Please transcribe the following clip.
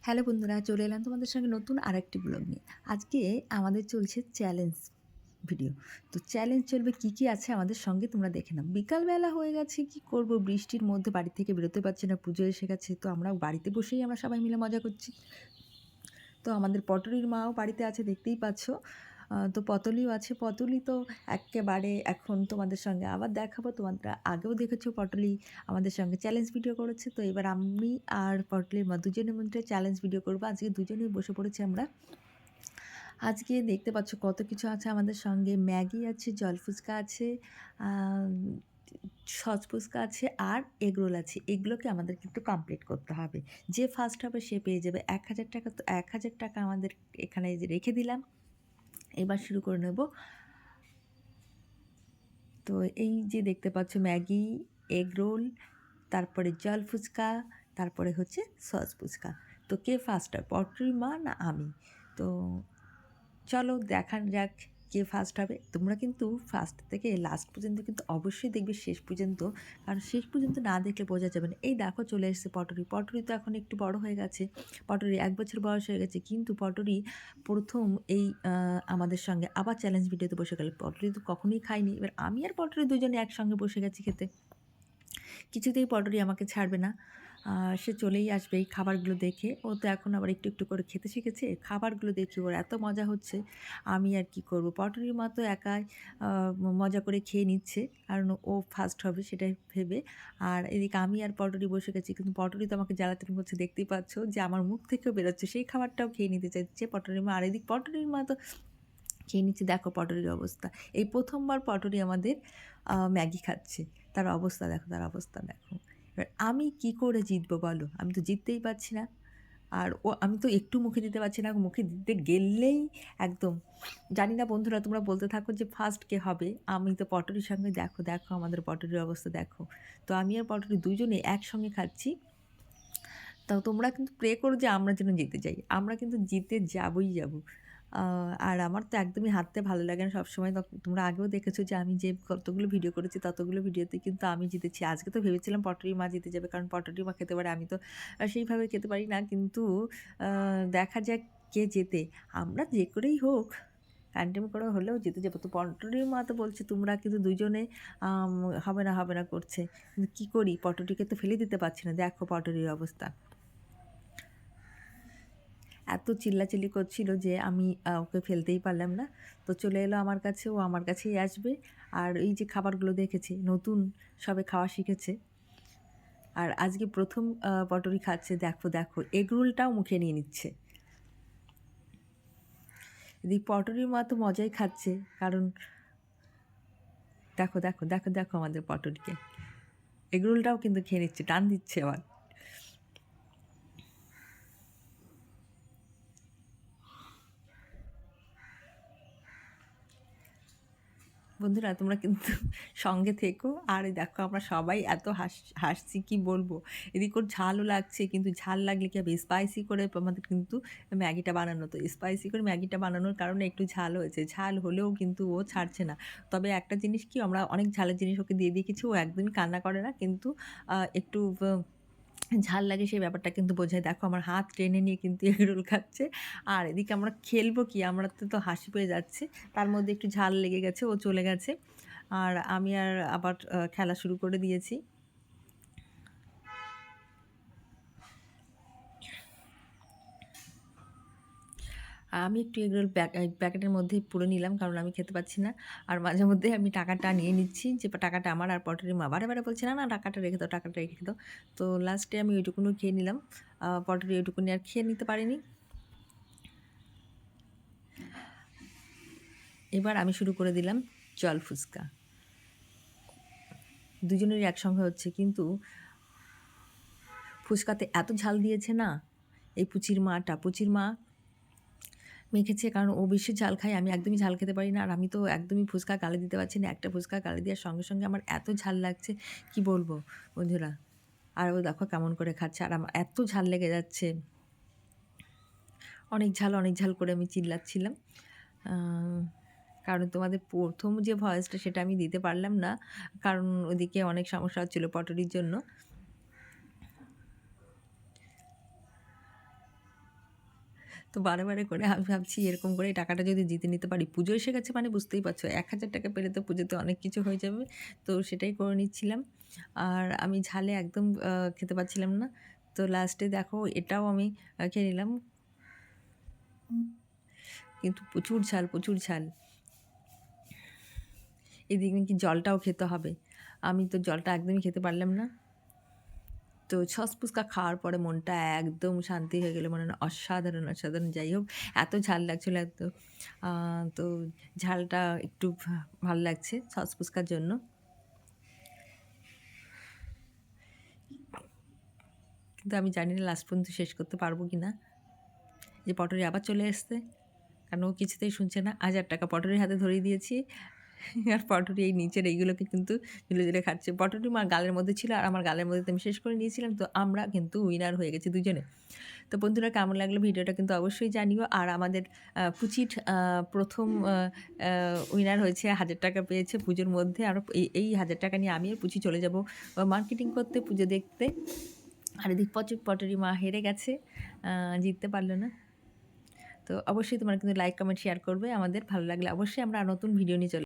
Hello বন্ধুরা, চলে এলাম তোমাদের সঙ্গে নতুন আরেকটি ব্লগ নিয়ে। আজকে আমাদের চলছে চ্যালেঞ্জ ভিডিও। তো চ্যালেঞ্জ চলবে কী আছে আমাদের সঙ্গে তোমরা দেখে নাও। বিকালবেলা হয়ে গেছে, কি করব, বৃষ্টির মধ্যে বাড়ি থেকে বেরোতে পারছি না, পুজো এসে গেছে। তো আমরা বাড়িতে বসেই আমরা সবাই মিলে মজা করছি। তো আমাদের পটরির মাও বাড়িতে আছে, দেখতেই পাচ্ছ। তো পটলিও আছে। পটলি তো এক্কেবারে এখন তোমাদের সঙ্গে আবার দেখাবো। তোমরা আগেও দেখেছো পটলি আমাদের সঙ্গে চ্যালেঞ্জ ভিডিও করেছে। তো এবার আমি আর পটলির মা দুজনে মিলে চ্যালেঞ্জ ভিডিও করবো। আজকে দুজনেই বসে পড়েছি আমরা। আজকে দেখতে পাচ্ছ কত কিছু আছে আমাদের সঙ্গে। ম্যাগি আছে, জল ফুচকা আছে, সস ফুচকা আছে আর এগরোল আছে। এগুলোকে আমাদের কিন্তু কমপ্লিট করতে হবে। যে ফার্স্ট হবে সে পেয়ে যাবে ১,০০০ টাকা। তো ১,০০০ টাকা আমাদের এখানে রেখে দিলাম। এবার শুরু করে নেব। তো এই যে দেখতে পাচ্ছ ম্যাগি, এগরোল, তারপরে জল ফুচকা, তারপরে হচ্ছে সস ফুচকা। তো কে ফার্স্ট হয়, পটরির মা না আমি? তো চলো দেখা যাক কে ফার্স্ট হবে। তোমরা কিন্তু ফার্স্ট থেকে লাস্ট পর্যন্ত কিন্তু অবশ্যই দেখবে, শেষ পর্যন্ত। কারণ শেষ পর্যন্ত না দেখলে বোঝা যাবে না। এই দেখো চলে এসেছে পটরি। পটরি তো এখন একটু বড় হয়ে গেছে। পটরি ১ বছর বয়স হয়ে গেছে, কিন্তু পটরি প্রথম এই আমাদের সঙ্গে আবার চ্যালেঞ্জ ভিডিওতে বসে গেল। পটরি তো কখনোই খায়নি। এবার আমি আর পটরি দুজনে একসঙ্গে বসে গেছি খেতে। কিছুতেই পটরি আমাকে ছাড়বে না। সে চলেই আসবে এই খাবারগুলো দেখে। ও তো এখন আবার একটু একটু করে খেতে শিখেছে। খাবারগুলো দেখে ওর এত মজা হচ্ছে, আমি আর কি করব। পটরির মা তো একাই মজা করে খেয়ে নিচ্ছে, কারণ ও ফার্স্ট হবে সেটাই ভেবে। আর এদিকে আমি আর পটরি বসে গেছি, কিন্তু পটরি তো আমাকে জ্বালাতন করছে, দেখতেই পাচ্ছ যে আমার মুখ থেকেও বেরোচ্ছে। সেই খাবারটাও খেয়ে নিতে চাইছে পটরির মা। আর এদিক পটরির মা তো খেয়ে নিচ্ছে। দেখো পটরির অবস্থা। এই প্রথমবার পটরি আমাদের ম্যাগি খাচ্ছে। তার অবস্থা দেখো, তার অবস্থা দেখো। এবার আমি কি করে জিতবো বলো? আমি তো জিততেই পারছি না। আর আমি তো একটু মুখে দিতে পারছি না। মুখে দিতে গেলেই একদম, জানি না বন্ধুরা তোমরা বলতে থাকো যে ফার্স্ট কে হবে। আমি তো পটরির সঙ্গে দেখো দেখো আমাদের পটরির অবস্থা দেখো। তো আমি আর পটরি দুজনে একসঙ্গে খাচ্ছি। তাও তোমরা কিন্তু প্রে করো যে আমরা যেন জিতে যাই। আমরা কিন্তু জিতে যাবই যাব। আর আমার তো একদমই হাঁটতে ভালো লাগে না সবসময়। তোমরা আগেও দেখেছো যে আমি যে কতগুলো ভিডিও করেছি ততগুলো ভিডিওতে কিন্তু আমি জিতেছি। আজকে তো ভেবেছিলাম পটরি মা জিতে যাবে, কারণ পটরি মা খেতে পারে, আমি তো সেইভাবে খেতে পারি না। কিন্তু দেখা যাক কে জেতে। আমরা যে করেই হোক, কন্টেম করে হলেও জিতে যাবো। তো পটরির মা তো বলছে তোমরা কিন্তু দুজনে হবে না হবে না করছে। কিন্তু কী করি, পটরিকে তো ফেলে দিতে পারছি না। দেখো পটরির অবস্থা। এত চিল্লাচিল্লি করছিল যে আমি ওকে ফেলতেই পারলাম না। তো চলে এলো আমার কাছে, ও আমার কাছেই আসবে। আর এই যে খাবারগুলো দেখেছে, নতুন সবে খাওয়া শিখেছে। আর আজকে প্রথম পটরি খাচ্ছে। দেখো দেখো, এগরোলটাও মুখে নিয়ে নিচ্ছে। এদিকে পটরির মা তো মজাই খাচ্ছে, কারণ দেখো দেখো দেখো দেখো আমাদের পটরিকে। এগরোলটাও কিন্তু খেয়ে নিচ্ছে, টান দিচ্ছে আবার। বন্ধুরা তোমরা কিন্তু সঙ্গে থেকো। আর এই দেখো আমরা সবাই এত হাসছি কি বলবো। এদিক ওর ঝালও লাগছে, কিন্তু ঝাল লাগলে কি হবে, স্পাইসি করে আমাদের কিন্তু ম্যাগিটা বানানো। তো স্পাইসি করে ম্যাগিটা বানানোর কারণে একটু ঝাল হয়েছে। ঝাল হলেও কিন্তু ও ছাড়ছে না। তবে একটা জিনিস কি, আমরা অনেক ঝালের জিনিস ওকে দিয়ে দিয়েছি, ও একদমই কান্না করে না, কিন্তু একটু ঝাল লাগে সেই ব্যাপারটা কিন্তু বোঝায়। দেখো আমার হাত টেনে নিয়ে কিন্তু এগরোল খাচ্ছে। আর এদিকে আমরা খেলবো কি, আমরা তো হাসি পেয়ে যাচ্ছে। তার মধ্যে একটু ঝাল লেগে গেছে, ও চলে গেছে। আর আমি আর আবার খেলা শুরু করে দিয়েছি। আমি একটু এগরোল প্যাকেটের মধ্যেই পুরে নিলাম, কারণ আমি খেতে পাচ্ছি না। আর মাঝে মধ্যে আমি টাকাটা নিয়ে নিচ্ছি, যে টাকাটা আমার। আর পটরি মা বারে বারে বলছে না না টাকাটা রেখে দাও, টাকাটা রেখে দাও। তো লাস্টে আমি ওইটুকুনি খেয়ে নিলাম। পটরি ওইটুকুনি আর খেয়ে নিতে পারিনি। এবার আমি শুরু করে দিলাম জল ফুচকা। দুজনেরই একসঙ্গে হচ্ছে, কিন্তু ফুচকাতে এত ঝাল দিয়েছে না এই পুচির মা মেখেছে, কারণ ও বেশি ঝাল খায়, আমি একদমই ঝাল খেতে পারি না। আর আমি তো একদমই ফুচকা গালে দিতে পারছি না। একটা ফুচকা গালে দেওয়ার সঙ্গে সঙ্গে আমার এত ঝাল লাগছে কি বলবো বন্ধুরা। আর ও দেখো কেমন করে খাচ্ছে, আর আমার এত ঝাল লেগে যাচ্ছে। অনেক ঝাল করে আমি চিল্লাচ্ছিলাম। কারণ তোমাদের প্রথম যে ভয়েসটা সেটা আমি দিতে পারলাম না, কারণ ওদিকে অনেক সমস্যা হচ্ছিলো পটরির জন্য। তো বারে করে আমি ভাবছি এরকম করে টাকাটা যদি জিতে নিতে পারি, পুজো এসে গেছে মানে বুঝতেই পারছো ১,০০০ টাকা পেলে তো পুজোতে অনেক কিছু হয়ে যাবে। তো সেটাই করে নিচ্ছিলাম। আর আমি ঝালে একদম খেতে পারছিলাম না। তো লাস্টে দেখো এটাও আমি খেয়ে নিলাম। কিন্তু প্রচুর ঝাল, প্রচুর ঝাল। এদিকে নাকি জলটাও খেতে হবে। আমি তো জলটা একদমই খেতে পারলাম না। তো সস ফুচকা খাওয়ার পরে মনটা একদম শান্তি হয়ে গেল। মনে হলো অসাধারণ, অসাধারণ। যাই হোক, এত ঝাল লাগছিল এত তো ঝালটা একটু ভাল লাগছে সস ফুচকার জন্য। কিন্তু আমি জানি না লাস্ট পর্যন্ত শেষ করতে পারবো কিনা। যে পটরি আবার চলে এসছে। কারণ ও কিছুতেই শুনছে না। ১,০০০ টাকা পটরির হাতে ধরিয়ে দিয়েছি। আর পটরি এই নিচের এইগুলোকে কিন্তু ঝুলে খাচ্ছে। পটরি আমার গালের মধ্যে ছিল আর আমার গালের মধ্যে তো আমি শেষ করে নিয়েছিলাম। তো আমরা কিন্তু উইনার হয়ে গেছি দুজনে। তো বন্ধুরা কেমন লাগলো ভিডিওটা কিন্তু অবশ্যই জানিও। আর আমাদের পুচির ১ম উইনার হয়েছে, ১,০০০ টাকা পেয়েছে পুজোর মধ্যে। আর এই ১,০০০ টাকা নিয়ে আমি আর পুচি চলে যাব মার্কেটিং করতে, পুজো দেখতে। আর এদিক পটরি মা হেরে গেছে, জিততে পারল না। তো অবশ্যই তোমরা কিন্তু লাইক, কমেন্ট, শেয়ার করবে আমাদের। ভালো লাগলে অবশ্যই আমরা নতুন ভিডিও নিয়ে চলে